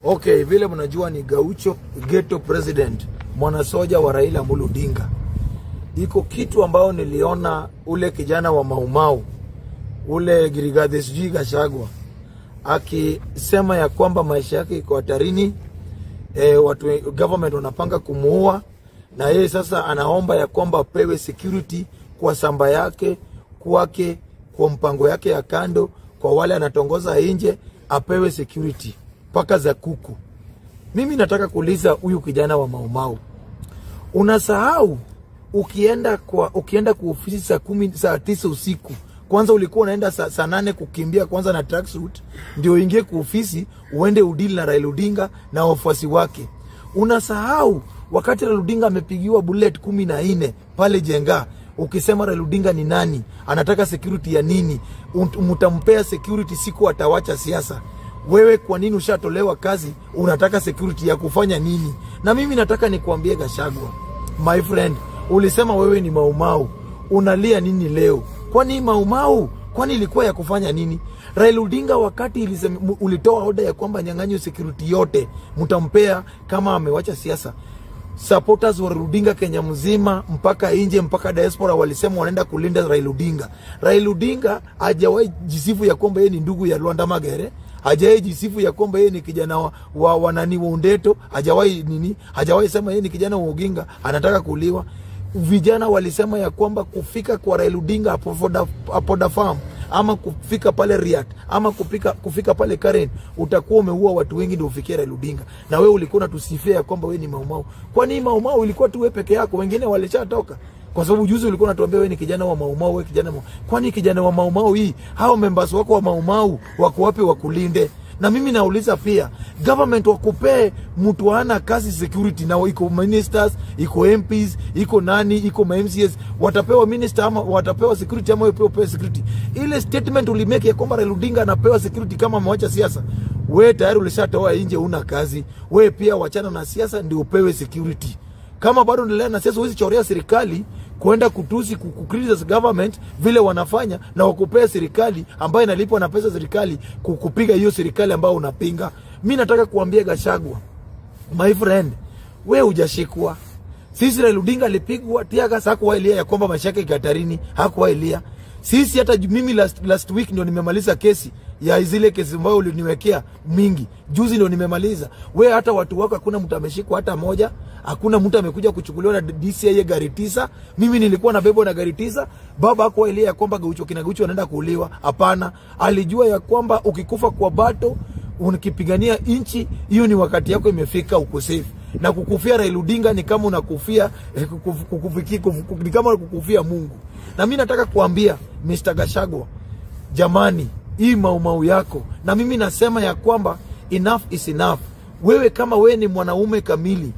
Okay, vile mnajua ni Gaucho Ghetto President, mwanasoja wa Raila Amolo Odinga. Iko kitu ambao niliona ule kijana wa Maumau, ule Rigathi Gachagua, akisema ya kwamba maisha yake iko hatarini, watu government wanapanga kumuua, na yeye sasa anaomba ya kwamba apewe security kwa samba yake, kwake, kwa mpango yake ya kando, kwa wale anatongoza nje, apewe security paka za kuku. Mimi nataka kuuliza huyu kijana wa Maumau, unasahau ukienda kwa ofisi saa 9 usiku, kwanza ulikuwa unaenda saa 8 kukimbia kwanza na tracksuit ndio uingie kwa ofisi uende udili na Raila Odinga na wafuasi wake. Unasahau wakati Raila Odinga amepigiwa bullet 14 pale Jenga, ukisema Raila Odinga ni nani, anataka security ya nini, mtampea security siku atawacha siasa. Wewe kwa nini ushatolewa kazi unataka security ya kufanya nini? Na mimi nataka nikuambie Gachagua, my friend, ulisema wewe ni Maumau, unalia nini leo? Kwani Maumau kwani ilikuwa ya kufanya nini? Raila Odinga wakati ulitoa order ya kwamba nyang'anyo security yote mtampea kama amewacha siasa, supporters wa Raila Odinga Kenya mzima mpaka nje mpaka diaspora walisema wanaenda kulinda Raila Odinga. Raila Odinga hajawahi jisifu ya kwamba yeye ni ndugu ya Luanda Magere, hajawahi jisifu ya kwamba yeye ni kijana wa nani wa Undeto, hajawahi sema yeye ni kijana wa Oginga anataka kuliwa. Vijana walisema ya kwamba kufika kwa Raila Odinga hapo Farm, ama kufika pale Riat, ama kufika pale Karen, utakuwa umeua watu wengi ndio ufikie Raila Odinga. Na wewe ulikuwa unatusifia ya kwamba wewe ni Maumau. Kwani Maumau ilikuwa tu wewe peke yako, wengine walishatoka? Kwa sababu juzi ulikuwa unatuambia wewe ni kijana wa Maumau, wewe kijana kwani kijana wa Maumau hii, hao members wako wa Maumau wako wapi wakulinde? Na mimi nauliza pia, government wakupee mtu ana kazi security, na iko ministers, iko MPs, iko nani, iko MCS, watapewa minister ama watapewa security ama wapewe security? Ile statement ulimeke ya kwamba Raila Odinga anapewa security kama amewacha siasa, wewe tayari ulishatoa nje, una kazi. Wewe pia wachana na siasa ndio upewe security. Kama bado unaendelea na siasa, huwezi chorea serikali kwenda kutusi criticize government vile wanafanya, na wakupea serikali ambayo inalipwa na pesa serikali kupiga hiyo serikali ambayo unapinga. Mimi nataka kuambia Gachagua, my friend, wewe hujashikwa. Sisi Raila Odinga alipigwa tiaga hakuwa ilia ya kwamba maisha yake hatarini, hakuwa ilia. Sisi hata mimi last week ndio nimemaliza kesi ya zile kesi ambayo uliniwekea mingi. Juzi ndio nimemaliza. Wewe hata watu wako hakuna mtu ameshikwa hata moja. Hakuna mtu amekuja kuchukuliwa na DCI gari 9. Mimi nilikuwa na bebo na gari 9. Baba hakuwa ile ya kwamba Gaucho anaenda kuuliwa. Hapana. Alijua ya kwamba ukikufa kwa bato unikipigania inchi, hiyo ni wakati yako imefika, uko safe. Na kukufia Raila Odinga ni kama unakufia ni kama kukufia Mungu. Na mimi nataka kuambia Mr. Gachagua, jamani, hii Maumau yako, na mimi nasema ya kwamba enough is enough. Wewe kama wewe ni mwanaume kamili,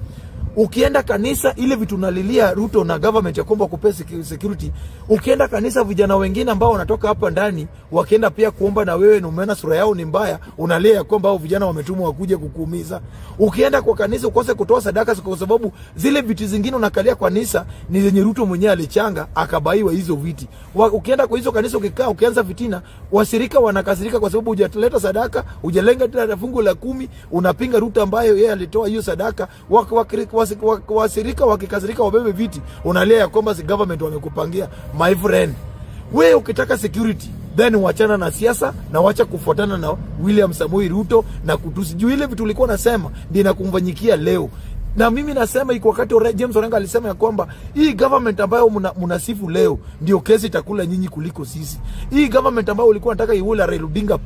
ukienda kanisa ile vitu nalilia Ruto na government ya kwamba kupe security, ukienda kanisa vijana wengine ambao wanatoka hapa ndani wakienda pia kuomba, na wewe umeona sura yao ni mbaya, unalia ya kwamba hao vijana wametumwa wakuje kukuumiza. Ukienda kwa kanisa ukose kutoa sadaka kwa sababu zile viti zingine unakalia kwa kanisa ni zenye Ruto mwenyewe alichanga akabaiwa hizo viti. Ukienda kwa hizo kanisa ukikaa ukianza fitina, washirika wanakasirika kwa sababu hujaleta sadaka, hujalenga tena fungu la 10, unapinga Ruto ambaye yeye alitoa hiyo sadaka. Wasirika wakikasirika wabebe viti, unalia ya kwamba si government wamekupangia. My friend, wewe ukitaka security then wachana na siasa na wacha kufuatana na William Samoei Ruto na kutusijui ile vitu ulikuwa nasema ndio inakumfanyikia leo. Na mimi nasema iko wakati James Orenga alisema ya kwamba hii government ambayo mnasifu leo ndio kesi itakula nyinyi kuliko sisi. Hii government ambayo ulikuwa unataka iule Raila Odinga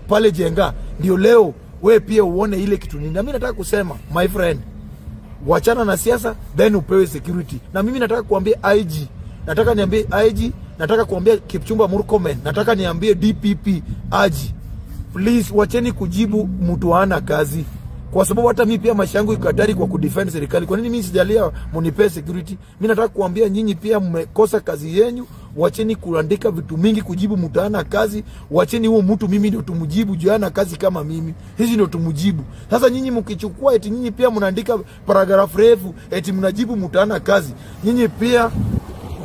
pale Jenga ndio leo wewe pia uone ile kitu nini. Na mimi nataka kusema, my friend, wachana na siasa then upewe security. Na mimi nataka kuambia IG, nataka niambie IG, nataka kuambia Kipchumba Murkomen, nataka niambie DPP Aji, please wacheni kujibu mtu hana kazi. Kwa sababu hata mimi pia maisha yangu iko hatari kwa kudefend serikali. Kwa nini mimi sijalia mnipe security? Mimi nataka kuambia nyinyi pia mmekosa kazi yenu, wacheni kuandika vitu mingi kujibu mtu hana kazi. Wacheni huo mtu mimi ndio tumujibu juu hana kazi kama mimi. Hizi ndio tumujibu. Sasa nyinyi mkichukua eti nyinyi pia mnaandika paragraph refu eti mnajibu mtu hana kazi, nyinyi pia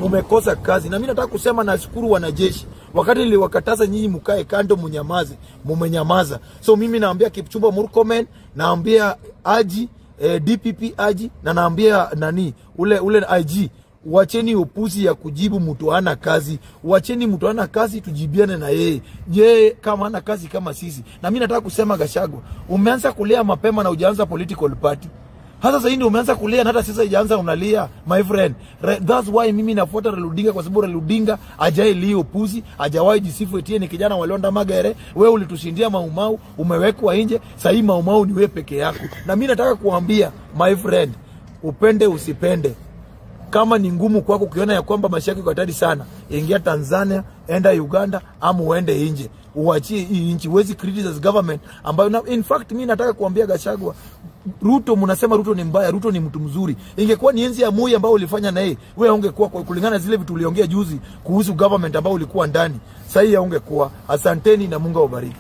umekosa kazi. Na mimi nataka kusema nashukuru wanajeshi. Wakati niliwakataza nyinyi mkae kando munyamaze, mumenyamaza. So mimi naambia Kipchumba Murkomen, naambia Haji, DPP Haji, na naambia nani ule IG, wacheni upuzi ya kujibu mtu hana kazi. Wacheni mtu hana kazi, tujibiane na yeye. Yeye kama hana kazi kama sisi. Na mimi nataka kusema Gachagua, umeanza kulia mapema na hujaanza political party. Hata sasa ndio umeanza kulia na hata sasa hujaanza unalia, my friend. That's why mimi nafuata Raila Odinga, kwa sababu Raila Odinga hajai lio upuzi, hajawahi jisifu eti ni kijana walionda Magere. Wewe ulitushindia Maumau, umewekwa nje, sasa hii Maumau ni wewe peke yako. Na mimi nataka kuambia my friend, upende usipende, kama ni ngumu kwako kuona ya kwamba maisha yako hatari sana, ingia Tanzania, enda Uganda, ama uende nje. Uachie hii nchi. Huwezi criticize government ambayo in fact mimi nataka kuambia Gachagua, Ruto mnasema Ruto ni mbaya, Ruto ni mtu mzuri. Ingekuwa ni enzi ya Moi ambao ulifanya na yeye, wewe ungekuwa kulingana zile vitu uliongea juzi kuhusu government ambao ulikuwa ndani. Sasa hii ungekuwa. Asanteni na Mungu awabariki.